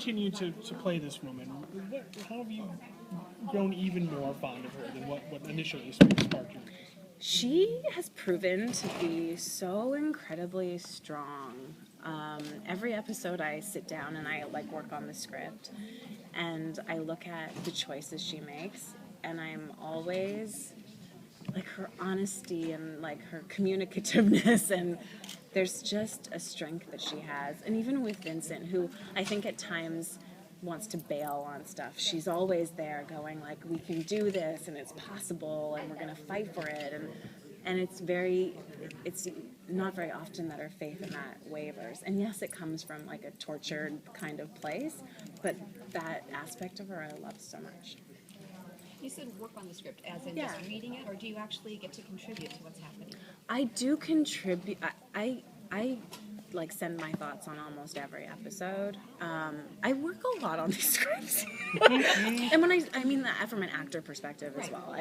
continue to play this woman, how have you grown even more fond of her than what initially sparked your interest? She has proven to be so incredibly strong. Every episode I sit down and I work on the script and I look at the choices she makes, and I'm always her honesty and her communicativeness, and there's just a strength that she has. And even with Vincent, who I think at times wants to bail on stuff, she's always there going we can do this and it's possible and we're going to fight for it, and it's not very often that her faith in that wavers. And yes, it comes from a tortured kind of place, but that aspect of her I love so much. You said work on the script, as in just reading it, or do you actually get to contribute to what's happening? I do contribute. I send my thoughts on almost every episode. I work a lot on these scripts, and when I mean that from an actor perspective as well.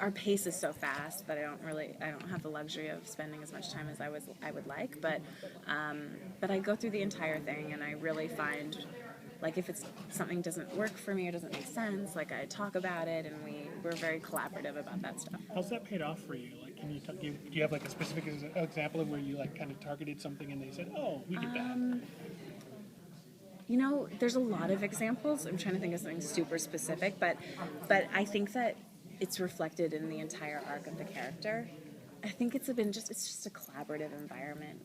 Our pace is so fast that I don't have the luxury of spending as much time as I would like. But I go through the entire thing, and I really find. If it's something doesn't work for me or doesn't make sense, I talk about it, and we're very collaborative about that stuff. How's that paid off for you? Can you do you have a specific example of where you kind of targeted something and they said, "Oh, we did that"? There's a lot of examples. I'm trying to think of something super specific, but I think that it's reflected in the entire arc of the character. I think it's just a collaborative environment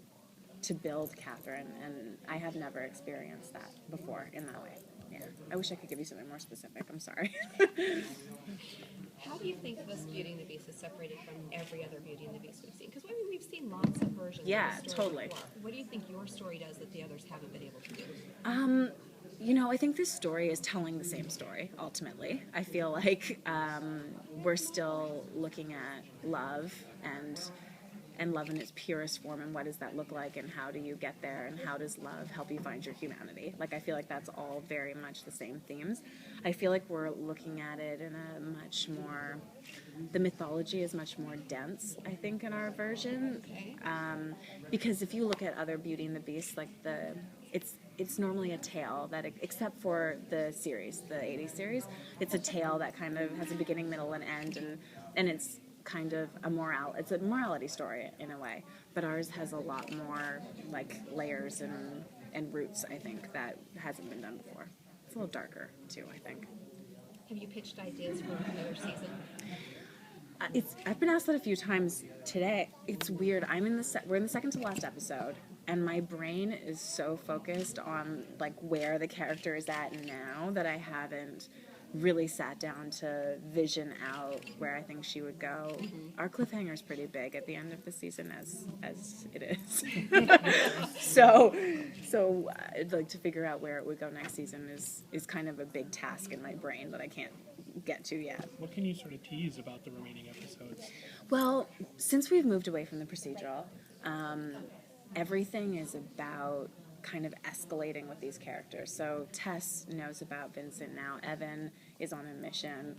to build Catherine, and I have never experienced that before in that way. Yeah, I wish I could give you something more specific. I'm sorry. How do you think this Beauty and the Beast is separated from every other Beauty and the Beast we've seen? Because we've seen lots of versions of the story totally. before. What do you think your story does that the others haven't been able to do? I think this story is telling the same story, ultimately. I feel like we're still looking at love and love in its purest form, and what does that look like, and how do you get there, and how does love help you find your humanity? I feel like that's all very much the same themes. I feel like we're looking at it in a much more, the mythology is much more dense, I think, in our version. Because if you look at other Beauty and the Beast, it's normally a tale that, except for the series, the 80s series, it's a tale that kind of has a beginning, middle, and end, and it's kind of it's a morality story in a way, but ours has a lot more layers and roots, I think, that hasn't been done before. It's a little darker too, I think. Have you pitched ideas for another season? I've been asked that a few times today. It's weird. We're in the second to last episode, and my brain is so focused on where the character is at now that I haven't really sat down to vision out where I think she would go. Mm-hmm. Our cliffhanger is pretty big at the end of the season, as it is. so I'd like to figure out where it would go next season is kind of a big task in my brain that I can't get to yet. What can you sort of tease about the remaining episodes? Well, since we've moved away from the procedural, everything is about kind of escalating with these characters. So Tess knows about Vincent now. Evan is on a mission.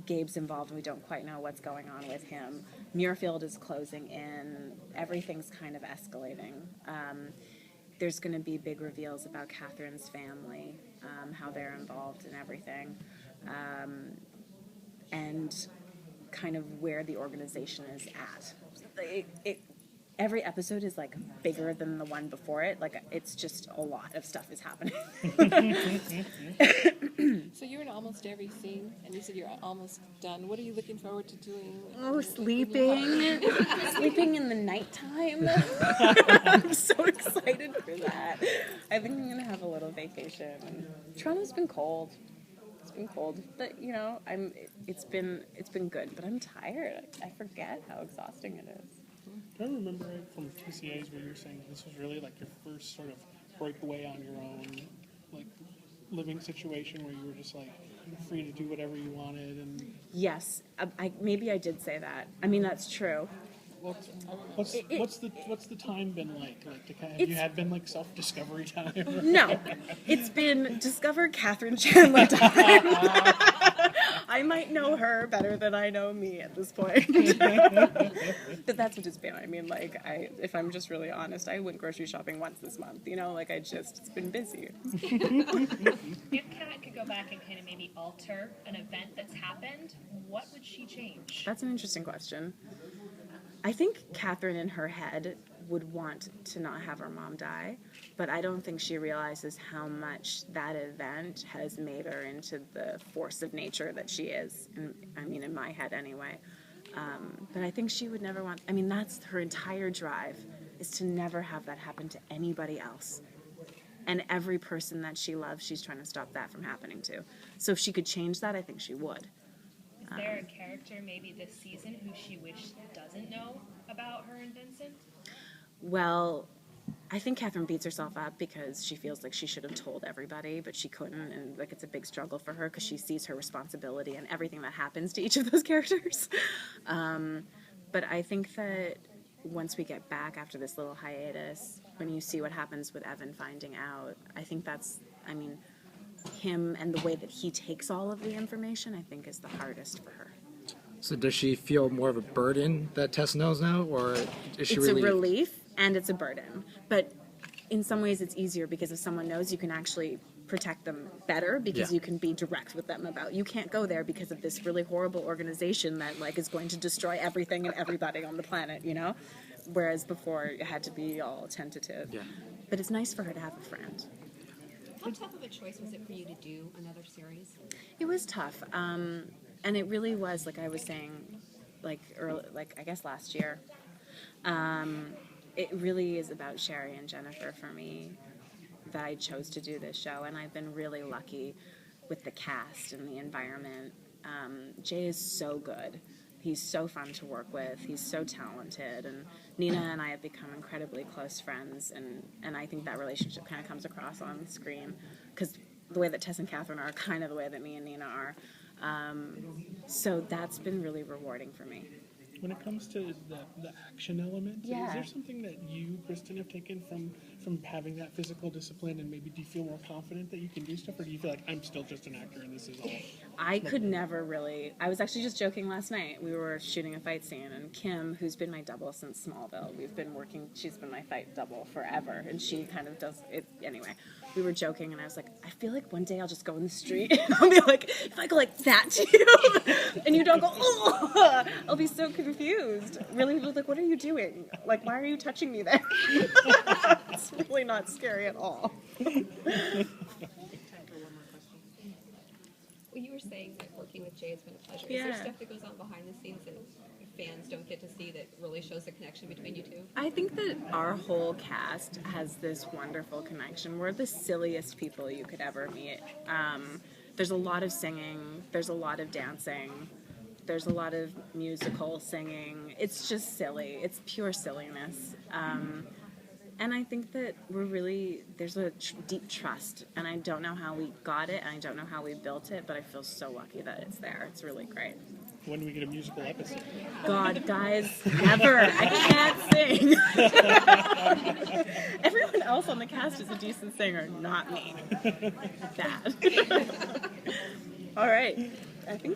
Gabe's involved, and we don't quite know what's going on with him. Muirfield is closing in. Everything's kind of escalating. There's going to be big reveals about Catherine's family, how they're involved in everything, and kind of where the organization is at. Every episode is bigger than the one before it. It's just a lot of stuff is happening. So you're in almost every scene, and you said you're almost done. What are you looking forward to doing? Oh, sleeping. Sleeping in the nighttime. I'm so excited for that. I think I'm going to have a little vacation. Toronto's been cold. It's been cold, but it's been good, but I'm tired. I forget how exhausting it is. Do I remember from TCAs where you were saying this was really your first sort of breakaway on your own, living situation where you were just free to do whatever you wanted? And yes, maybe I did say that. I mean, that's true. What's the time been like? Have you had been self-discovery time? No, it's been discover Catherine Chandler time. I might know her better than I know me at this point. But that's what it's been. I mean, like, if I'm just really honest, I went grocery shopping once this month. You know, like it's been busy. If Kat could go back and kind of maybe alter an event that's happened, what would she change? That's an interesting question. I think Catherine in her head would want to not have her mom die, but I don't think she realizes how much that event has made her into the force of nature that she is. I mean, in my head anyway. But I think she would never want, I mean, that's her entire drive, is to never have that happen to anybody else. And every person that she loves, she's trying to stop that from happening to. So if she could change that, I think she would. Is there a character maybe this season who she wished doesn't know about her and Vincent? Well, I think Catherine beats herself up because she feels like she should have told everybody, but she couldn't, and like it's a big struggle for her because she sees her responsibility and everything that happens to each of those characters. But I think that once we get back after this little hiatus, when you see what happens with Evan finding out, I think that's, I mean, him and the way that he takes all of the information, I think is the hardest for her. So does she feel more of a burden that Tess knows now, or is she It's relieved? a relief and it's a burden. But in some ways it's easier because if someone knows, you can actually protect them better because Yeah. you can be direct with them about, you can't go there because of this really horrible organization that like is going to destroy everything and everybody on the planet, you know? Whereas before it had to be all tentative. Yeah. But it's nice for her to have a friend. How tough of a choice was it for you to do another series? It was tough. And it really was, like I was saying, I guess last year. It really is about Sherry and Jennifer for me that I chose to do this show, and I've been really lucky with the cast and the environment. Jay is so good. He's so fun to work with. He's so talented, and Nina and I have become incredibly close friends, and I think that relationship kind of comes across on the screen because the way that Tess and Catherine are kind of the way that me and Nina are. So that's been really rewarding for me. When it comes to the action element, Yeah. is there something that you, Kristin, have taken from having that physical discipline, and maybe do you feel more confident that you can do stuff, or do you feel like I'm still just an actor and this is all? I could never really. I was actually just joking last night. We were shooting a fight scene, and Kim, who's been my double since Smallville, we've been working. She's been my fight double forever, and she kind of does it anyway. We were joking, and I was like, I feel like one day I'll just go in the street, and I'll be like, if I go like that to you, and you don't go, oh, I'll be so confused. Really, like, what are you doing? Like, why are you touching me there? It's really not scary at all. Well, you were saying that working with Jay has been a pleasure. Is there Yeah. stuff that goes on behind the scenes that fans don't get to see that really shows the connection between you two? I think that our whole cast has this wonderful connection. We're the silliest people you could ever meet. There's a lot of singing. There's a lot of dancing. There's a lot of musical singing. It's just silly. It's pure silliness. And I think that there's a deep trust. And I don't know how we got it, and I don't know how we built it, but I feel so lucky that it's there. It's really great. When do we get a musical episode? God, guys, never. I can't sing. Everyone else on the cast is a decent singer, not me. Bad. All right. I think